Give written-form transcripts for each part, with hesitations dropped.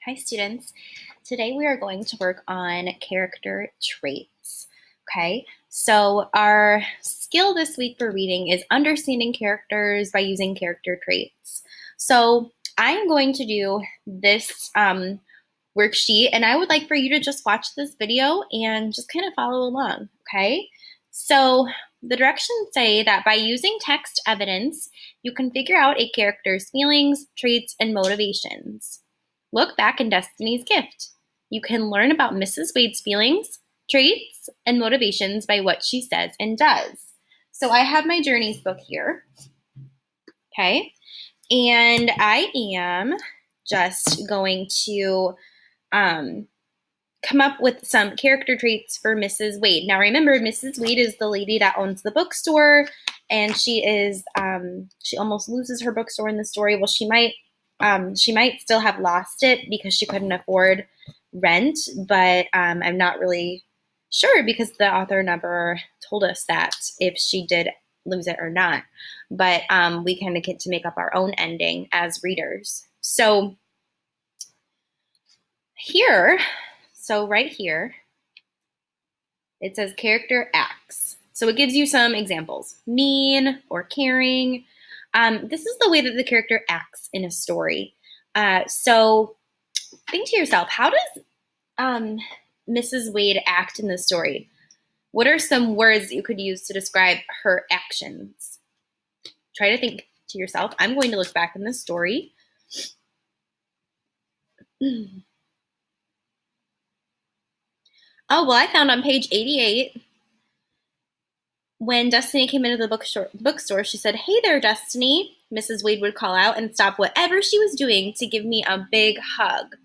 Hi students, today we are going to work on character traits, okay? So our skill this week for reading is understanding characters by using character traits. So I'm going to do this worksheet and I would like for you to just watch this video and just kind of follow along, okay? So the directions say that by using text evidence, you can figure out a character's feelings, traits, and motivations. Look back in Destiny's Gift. You can learn about Mrs. Wade's feelings, traits, and motivations by what she says and does. So I have my journeys book here, okay? And I am just going to come up with some character traits for Mrs. Wade. Now remember, Mrs. Wade is the lady that owns the bookstore, and she is she almost loses her bookstore in the story. Well, she might still have lost it because she couldn't afford rent, but I'm not really sure because the author never told us that if she did lose it or not. But we kind of get to make up our own ending as readers. So here, right here, it says character acts. So it gives you some examples: mean or caring. This is the way that the character acts in a story. So think to yourself, how does Mrs. Wade act in the story? What are some words that you could use to describe her actions? Try to think to yourself. I'm going to look back in the story. Oh, well, I found on page 88, when Destiny came into the bookstore, she said, "Hey there, Destiny," Mrs. Wade would call out and stop whatever she was doing to give me a big hug.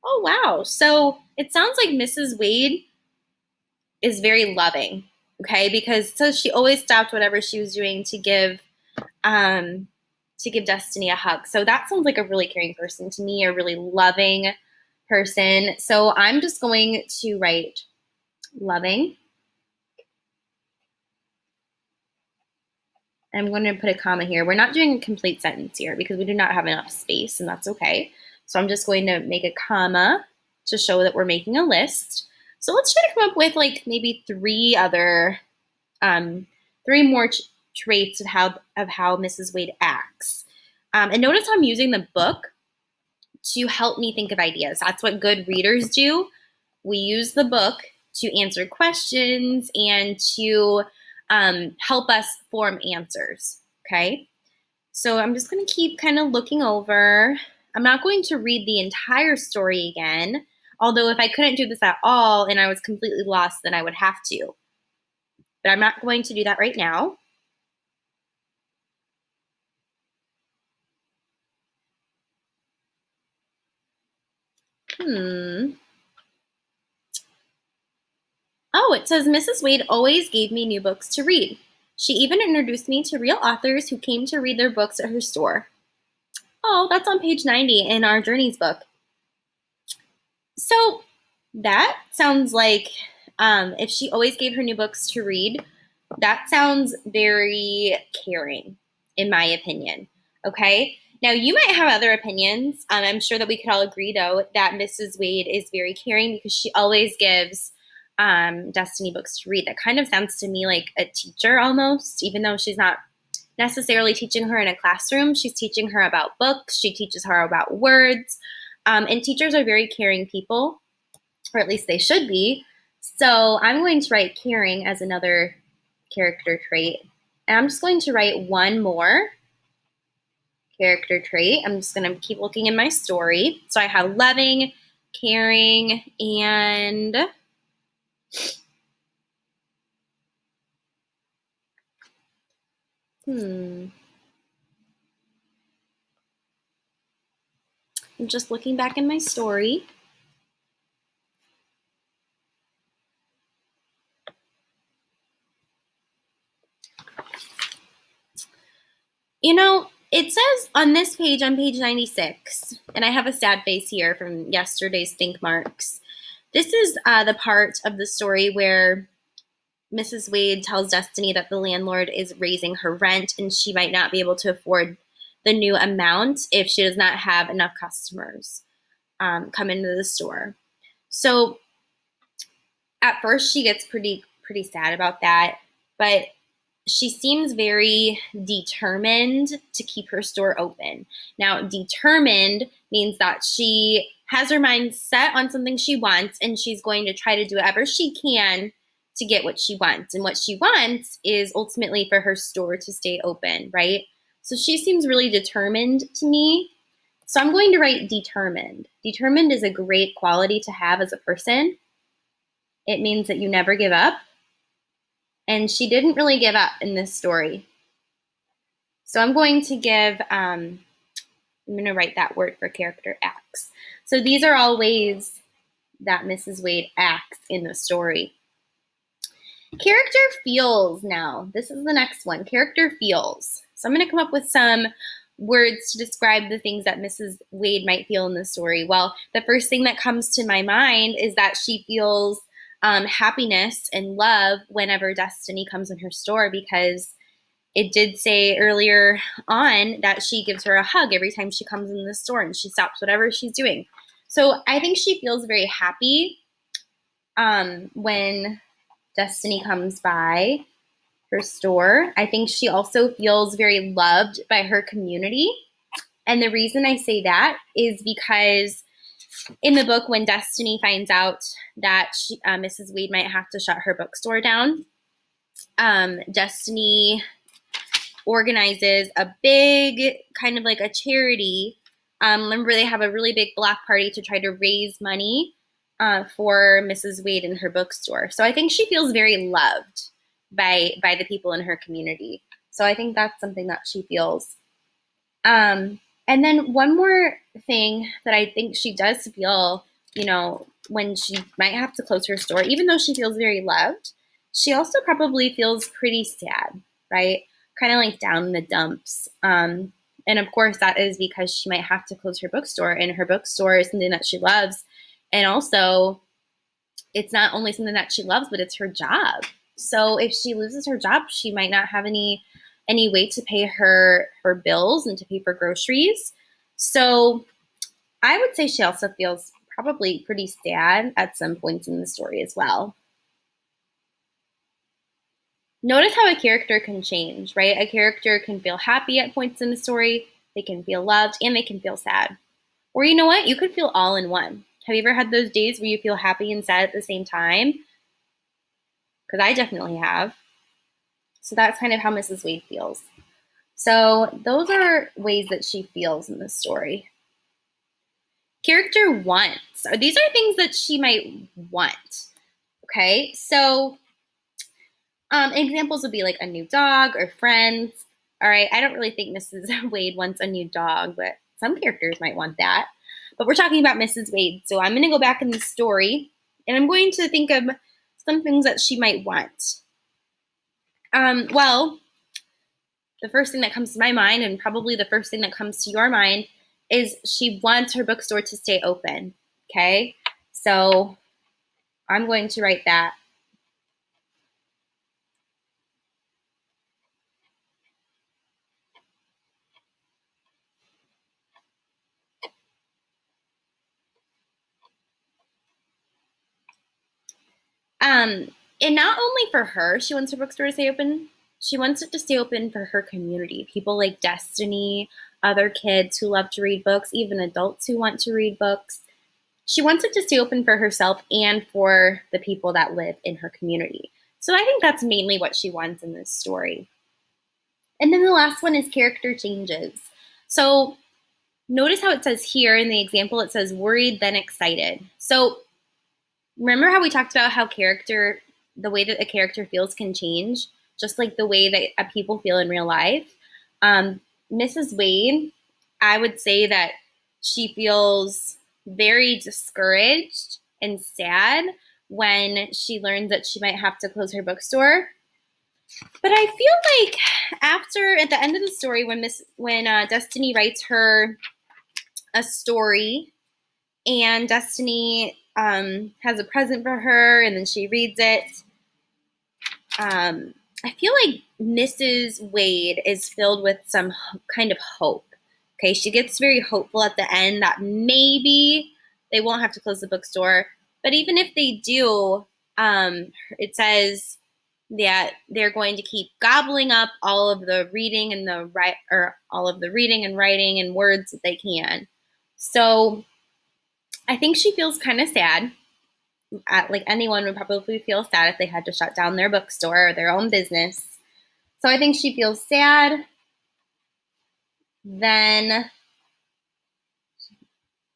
Oh, wow. So it sounds like Mrs. Wade is very loving, okay? Because so she always stopped whatever she was doing to give Destiny a hug. So that sounds like a really caring person to me, a really loving person. So I'm just going to write loving. I'm going to put a comma here. We're not doing a complete sentence here because we do not have enough space, and that's okay. So I'm just going to make a comma to show that we're making a list. So let's try to come up with like maybe three more traits of how Mrs. Wade acts. And notice I'm using the book to help me think of ideas. That's what good readers do. We use the book to answer questions and to help us form answers, okay? So I'm just going to keep kind of looking over. I'm not going to read the entire story again, although if I couldn't do this at all and I was completely lost, then I would have to. But I'm not going to do that right now. Oh, it says Mrs. Wade always gave me new books to read. She even introduced me to real authors who came to read their books at her store. Oh, that's on page 90 in our Journeys book. So that sounds like if she always gave her new books to read, that sounds very caring, in my opinion. Okay? Now, you might have other opinions. I'm sure that we could all agree, though, that Mrs. Wade is very caring because she always gives Destiny books to read. That kind of sounds to me like a teacher almost, even though she's not necessarily teaching her in a classroom. She's teaching her about books. She teaches her about words. And teachers are very caring people, or at least they should be. So I'm going to write caring as another character trait. And I'm just going to write one more character trait. I'm just going to keep looking in my story. So I have loving, caring, and I'm just looking back in my story. You know, it says on this page, on page 96, and I have a sad face here from yesterday's Think Marks. This is the part of the story where Mrs. Wade tells Destiny that the landlord is raising her rent and she might not be able to afford the new amount if she does not have enough customers. come into the store. So at first she gets pretty sad about that, but she seems very determined to keep her store open. Now, determined means that she has her mind set on something she wants, and she's going to try to do whatever she can to get what she wants. And what she wants is ultimately for her store to stay open, right? So she seems really determined to me. So I'm going to write determined. Determined is a great quality to have as a person. It means that you never give up. And she didn't really give up in this story. So I'm going to I'm going to write that word for character acts. So these are all ways that Mrs. Wade acts in the story. Character feels now. This is the next one. Character feels. So I'm going to come up with some words to describe the things that Mrs. Wade might feel in the story. Well, the first thing that comes to my mind is that she feels happiness and love whenever Destiny comes in her store, because it did say earlier on that she gives her a hug every time she comes in the store and she stops whatever she's doing. So I think she feels very happy when Destiny comes by her store. I think she also feels very loved by her community. And the reason I say that is because in the book, when Destiny finds out that Mrs. Wade might have to shut her bookstore down, Destiny organizes a big, kind of like a charity. Remember, they have a really big block party to try to raise money for Mrs. Wade and her bookstore. So I think she feels very loved by the people in her community. So I think that's something that she feels. And then one more thing that I think she does feel, when she might have to close her store, even though she feels very loved, she also probably feels pretty sad, right? Kind of like down in the dumps. And of course, that is because she might have to close her bookstore, and her bookstore is something that she loves. And also, it's not only something that she loves, but it's her job. So if she loses her job, she might not have any way to pay her bills and to pay for groceries. So I would say she also feels probably pretty sad at some points in the story as well. Notice how a character can change, right? A character can feel happy at points in the story, they can feel loved, and they can feel sad. Or you know what? You could feel all in one. Have you ever had those days where you feel happy and sad at the same time? Because I definitely have. So that's kind of how Mrs. Wade feels. So those are ways that she feels in this story. Character wants. These are things that she might want. Okay, so examples would be like a new dog or friends. All right, I don't really think Mrs. Wade wants a new dog, but some characters might want that. But we're talking about Mrs. Wade, so I'm going to go back in the story, and I'm going to think of some things that she might want. Well, the first thing that comes to my mind, and probably the first thing that comes to your mind, is she wants her bookstore to stay open. Okay, so I'm going to write that. And not only for her, she wants her bookstore to stay open. She wants it to stay open for her community. People like Destiny, other kids who love to read books, even adults who want to read books. She wants it to stay open for herself and for the people that live in her community. So I think that's mainly what she wants in this story. And then the last one is character changes. So notice how it says here in the example, it says worried, then excited. So remember how we talked about how the way that a character feels can change, just like the way that people feel in real life. Mrs. Wade, I would say that she feels very discouraged and sad when she learns that she might have to close her bookstore. But I feel like at the end of the story, when Destiny writes her a story, and Destiny has a present for her, and then she reads it. I feel like Mrs. Wade is filled with some kind of hope. Okay, she gets very hopeful at the end that maybe They won't have to close the bookstore. But even if they do, it says that they're going to keep gobbling up all of the reading and all of the reading and writing and words that they can. So I think she feels kind of sad. Like anyone would probably feel sad if they had to shut down their bookstore or their own business. So I think she feels sad. Then,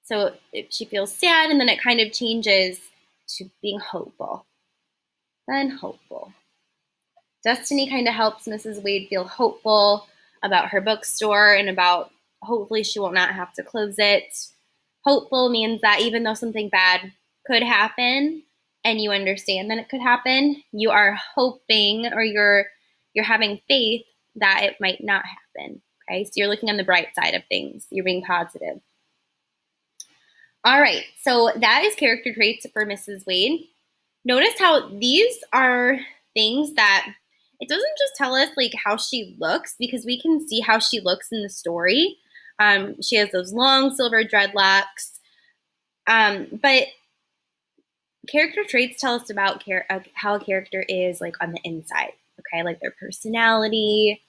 so she feels sad, and then it kind of changes to being hopeful. Then hopeful. Destiny kind of helps Mrs. Wade feel hopeful about her bookstore and about hopefully she will not have to close it. Hopeful means that even though something bad could happen and you understand that it could happen, you are hoping or you're having faith that it might not happen. Okay, so you're looking on the bright side of things. You're being positive. All right, so that is character traits for Mrs. Wade. Notice how these are things that it doesn't just tell us like how she looks, because we can see how she looks in the story. She has those long silver dreadlocks, but character traits tell us about how a character is like on the inside. Okay, like their personality,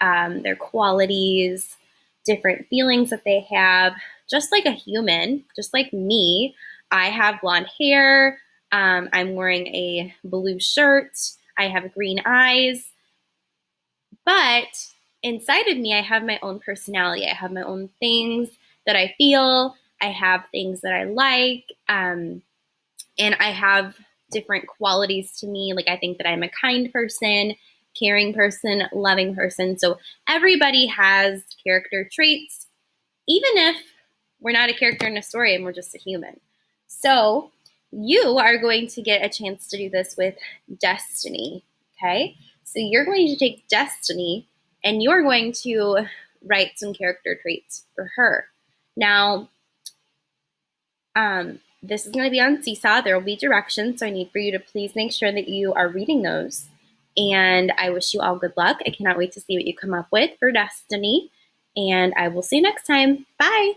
their qualities, different feelings that they have. Just like a human, just like me, I have blonde hair. I'm wearing a blue shirt. I have green eyes. But inside of me, I have my own personality. I have my own things that I feel. I have things that I like. And I have different qualities to me. Like I think that I'm a kind person, caring person, loving person. So everybody has character traits, even if we're not a character in a story and we're just a human. So you are going to get a chance to do this with Destiny, okay? So you're going to take Destiny and you're going to write some character traits for her. Now, this is going to be on Seesaw. There will be directions, so I need for you to please make sure that you are reading those. And I wish you all good luck. I cannot wait to see what you come up with for Destiny. And I will see you next time. Bye.